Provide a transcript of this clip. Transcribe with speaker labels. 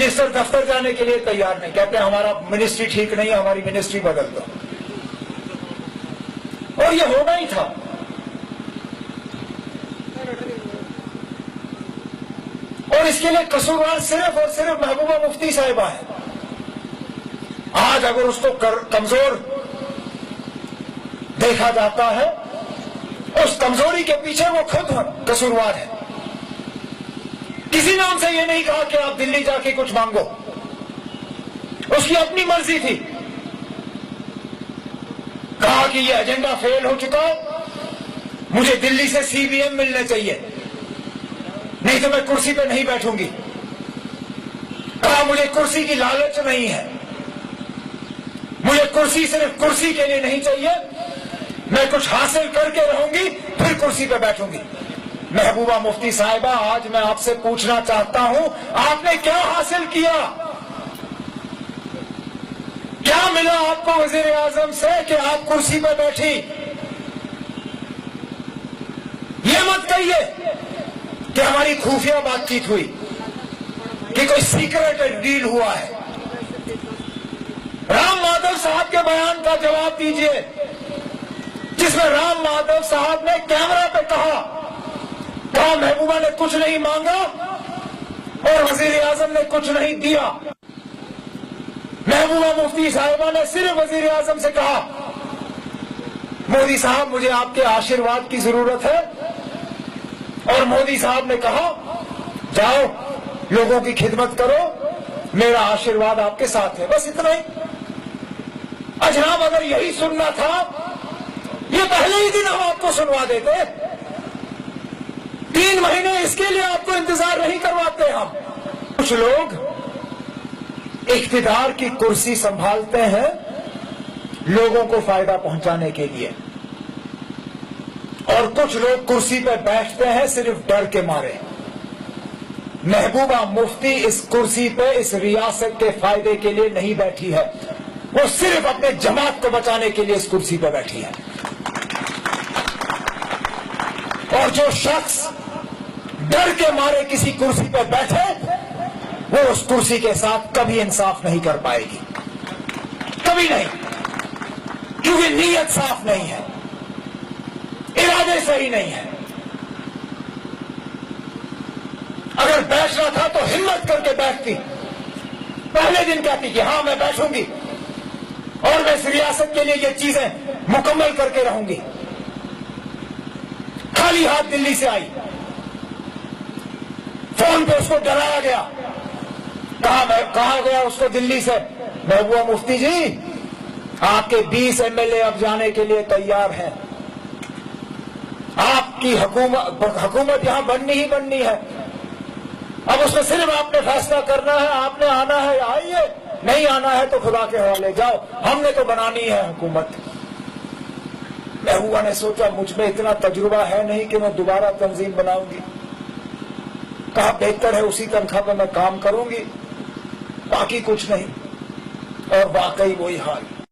Speaker 1: Minister दफ्तर जाने के लिए तैयार नहीं, कहते हैं हमारा मिनिस्ट्री ठीक नहीं है, हमारी मिनिस्ट्री बदल दो। और ये होना ही था। और इसके लिए कसूरवार सिर्फ और सिर्फ महबूबा मुफ्ती साहिबा है। आज अगर उसको कमजोर देखा जाता है, उस कमजोरी के पीछे वो खुद कसूरवार है। किसी ने उनसे ये नहीं कहा कि आप दिल्ली जाके कुछ मांगो, उसकी अपनी मर्जी थी। कहा कि ये एजेंडा फेल हो चुका, मुझे दिल्ली से सीबीएम मिलने चाहिए, नहीं तो मैं कुर्सी पे नहीं बैठूंगी। कहा मुझे कुर्सी की लालच नहीं है, मुझे कुर्सी सिर्फ कुर्सी के लिए नहीं चाहिए, मैं कुछ हासिल करके रहूंगी फिर कुर्सी पे बैठूंगी। महबूबा मुफ्ती साहिबा, आज मैं आपसे पूछना चाहता हूं, आपने क्या हासिल किया? क्या मिला आपको वजीर आजम से कि आप कुर्सी पे बैठी? ये मत कहिए कि हमारी खुफिया बातचीत हुई, कि कोई सीक्रेट डील हुआ है। राम माधव साहब के बयान का जवाब दीजिए, जिसमें राम माधव साहब ने कैमरा पे कहा महबूबा ने कुछ नहीं मांगा और वजीर आजम ने कुछ नहीं दिया। महबूबा मुफ्ती साहिबा ने सिर्फ वजीर आजम से कहा, मोदी साहब मुझे आपके आशीर्वाद की जरूरत है, और मोदी साहब ने कहा जाओ लोगों की खिदमत करो, मेरा आशीर्वाद आपके साथ है। बस इतना ही। अजनाब, अगर यही सुनना था, ये पहले ही दिन हम आपको सुनवा देते। 3 महीने इसके लिए आपको इंतजार नहीं करवाते हम। कुछ लोग इख्तिदार की कुर्सी संभालते हैं लोगों को फायदा पहुंचाने के लिए, और कुछ लोग कुर्सी पर बैठते हैं सिर्फ डर के मारे। महबूबा मुफ्ती इस कुर्सी पे इस रियासत के फायदे के लिए नहीं बैठी है, वो सिर्फ अपने जमात को बचाने के लिए इस कुर्सी पर बैठी है। और जो शख्स डर के मारे किसी कुर्सी पर बैठे, वो उस कुर्सी के साथ कभी इंसाफ नहीं कर पाएगी, कभी नहीं, क्योंकि नीयत साफ नहीं है, इरादे सही नहीं है। अगर बैठना था तो हिम्मत करके बैठती, पहले दिन कहती कि हाँ मैं बैठूंगी और मैं इस रियासत के लिए ये चीजें मुकम्मल करके रहूंगी। खाली हाथ दिल्ली से आई, फोन पे उसको डराया गया, कहा गया उसको दिल्ली से, महबूबा मुफ्ती जी आपके 20 एमएलए अब जाने के लिए तैयार हैं, आपकी हुकूमत यहां बननी ही बननी है, अब उसमें सिर्फ आपने फैसला करना है, आपने आना है आइए, नहीं आना है तो खुदा के हवाले जाओ, हमने तो बनानी है हुकूमत। महबूबा ने सोचा मुझ में इतना तजुर्बा है नहीं कि मैं दोबारा तंजीम बनाऊंगी। कहा बेहतर है उसी तनख्वाह पर मैं काम करूंगी, बाकी कुछ नहीं। और वाकई वही हाल।